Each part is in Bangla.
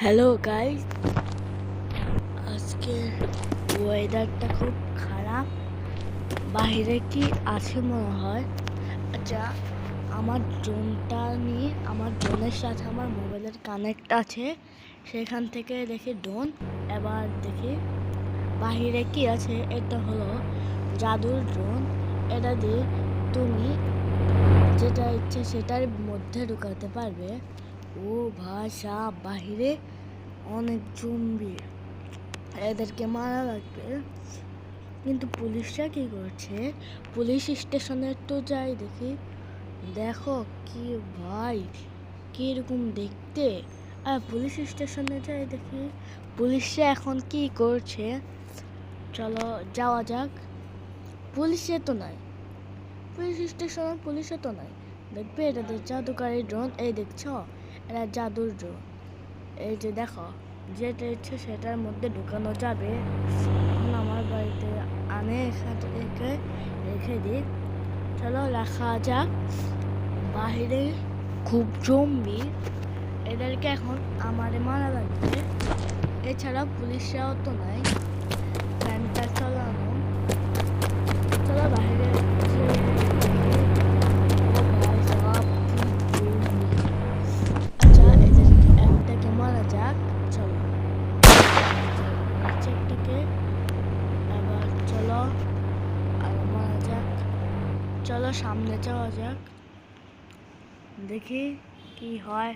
হ্যালো গাইস, আজকের ওয়েদারটা খুব খারাপ। বাইরে কি আছে মনে হয়। আচ্ছা, আমার ড্রোনের সাথে আমার মোবাইলের কানেক্ট আছে, সেখান থেকে দেখি ড্রোন। এবার দেখি বাইরে কি আছে। এটা হলো জাদুর ড্রোন। এটা দিয়ে তুমি যেটা ইচ্ছে সেটার মধ্যে ঢুকাতে পারবে। ও ভাষা বাহিরে অনেক জম্বি, এদেরকে মারা লাগবে। কিন্তু পুলিশরা কি করছে? পুলিশ স্টেশনে তো যাই দেখি। দেখো কি ভাই, কিরকম দেখতে। আর পুলিশ স্টেশনে যাই দেখি পুলিশরা এখন কি করছে। চলো যাওয়া যাক। পুলিশে তো নাই, পুলিশ স্টেশনে পুলিশে তো নাই। দেখবে এটা জাদুকারী ড্রোন। এই দেখছো, এটা জাদুর ড্রোন। এই যে দেখো, যেটা ইচ্ছে সেটার মধ্যে ঢুকানো যাবে। এখন আমার বাড়িতে আনে এখানে রেখে দিই। চলো রাখা যাক। বাহিরে খুব জম্বি, এদেরকে এখন আমারে মারা লাগবে। এছাড়া পুলিশরাও তো নাই। ফ্যানটা চালানো। চলো বাহিরে মারা যাক। চলো একটাকে আবার চলো আর মারা যাক। চলো সামনে যাওয়া যাক, দেখি কি হয়।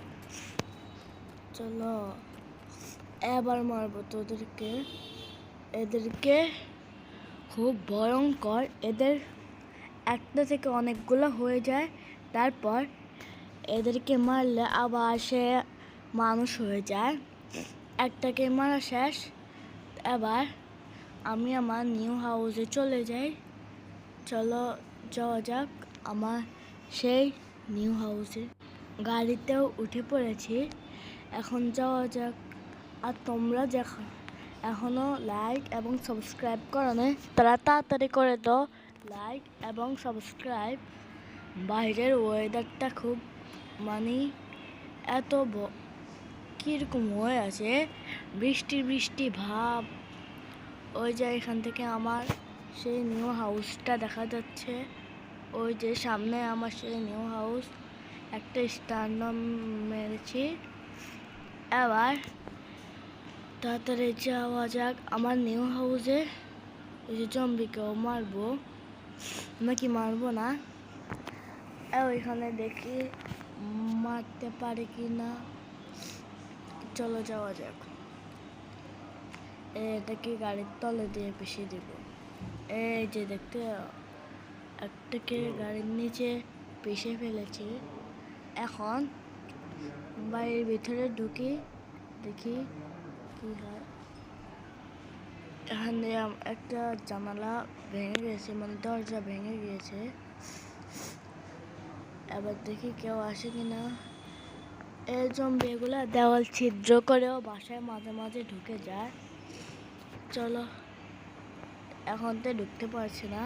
চলো এবার মারবো তোদেরকে। এদেরকে খুব ভয়ঙ্কর। এদের একটা থেকে অনেকগুলো হয়ে যায়। তারপর এদেরকে মারলে আবার সে মানুষ হয়ে যায়। একটাকে মারা শেষ। এবার আমি আমার নিউ হাউসে চলে যাই। চলো যাওয়া যাক আমার সেই নিউ হাউসে। গাড়িতেও উঠে পড়েছি, এখন যাওয়া যাক। আর তোমরা দেখো এখনও লাইক এবং সাবস্ক্রাইব করো না, তারা তাড়াতাড়ি করে দাও লাইক এবং সাবস্ক্রাইব। বাইরের ওয়েদারটা খুব এত কীরকম হয়ে আছে, বৃষ্টি বৃষ্টি ভাব। ওই যে এখান থেকে আমার সেই নিউ হাউসটা দেখা যাচ্ছে। ওই যে সামনে আমার সেই নিউ হাউস। একটা স্টার নাম মেরেছি। এবার তাড়াতাড়ি যাওয়া যাক আমার নিউ হাউসে। ওই যে জম্বিকেও মারবো নাকি মারবো না, ওইখানে দেখি মারতে পারে কি না। চলো যাওয়া যাক। এটাকে গাড়ির তলে দিয়ে পিষিয়ে দিব। এই যে দেখতে একটাকে গাড়ির নিচে পিষে ফেলেছি। এখন বাড়ির ভিতরে ঢুকি, দেখি কি হয়। এখানে একটা জানালা ভেঙে গেছে, দরজা ভেঙে গিয়েছে। এবার দেখি কেউ আসে কিনা। এই জম্বি এগুলা দেওয়াল ছিদ্র করেও বাসায় মাঝে মাঝে ঢুকে যায়। চলো এখন তো ঢুকতে পারছি না।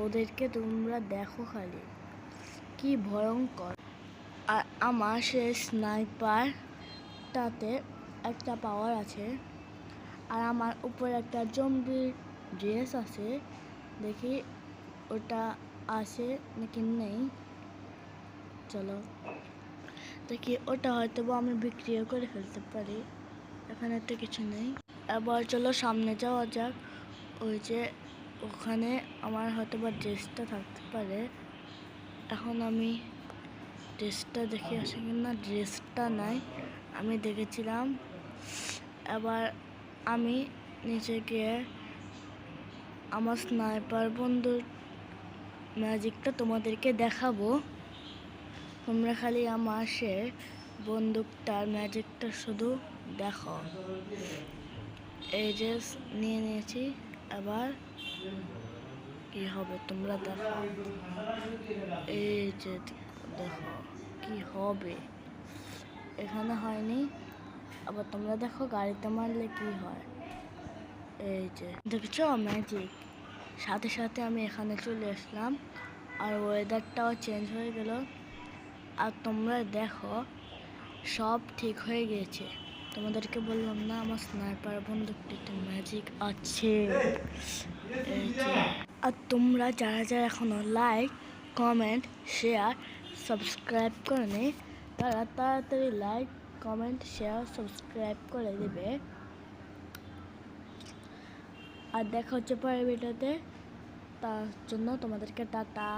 ওদেরকে তোমরা দেখো খালি কি ভয়ঙ্কর। আর আমার সে স্নাইপারটাতে একটা পাওয়ার আছে। আর আমার উপর একটা জম্বির ড্রেস আছে, দেখি ওটা আছে নাকি নেই। চলো দেখি, ওটা হয়তো আমি বিক্রিও করে ফেলতে পারি। এখানে তো কিছু নেই। এবার চলো সামনে যাওয়া যাক। ওই যে ওখানে আমার হয়তো বা ড্রেসটা থাকতে পারে। এখন আমি ড্রেসটা দেখে আসি কিনা। ড্রেসটা নাই, আমি দেখেছিলাম। এবার আমি নিচে গিয়ে আমার স্নাইপার বন্ধুর ম্যাজিকটা তোমাদেরকে দেখাবো। তোমরা খালি আমার সে বন্দুকটার ম্যাজিকটা শুধু দেখো। এই যে নিয়ে নিয়েছি, এবার কি হবে তোমরা দেখো। এই যে দেখো কি হবে। এখানে হয়নি, আবার তোমরা দেখো গাড়িতে মারলে কি হয়। এই যে দেখছো ম্যাজিক, সাথে সাথে আমি এখানে চলে আসলাম। আর ওয়েদারটাও চেঞ্জ হয়ে গেল। আর তোমরা দেখো সব ঠিক হয়ে গিয়েছে। তোমাদেরকে বললাম না আমার স্নাইপার বন্দুকটিতে ম্যাজিক আছে। এই যে। আর তোমরা যারা যারা এখনো লাইক, কমেন্ট, শেয়ার, সাবস্ক্রাইব করেনি তারা তাড়াতাড়ি লাইক, কমেন্ট, শেয়ার, সাবস্ক্রাইব করে দেবে। আর দেখা হচ্ছে পরের ভিডিওতে, তার জন্য তোমাদেরকে টাটা।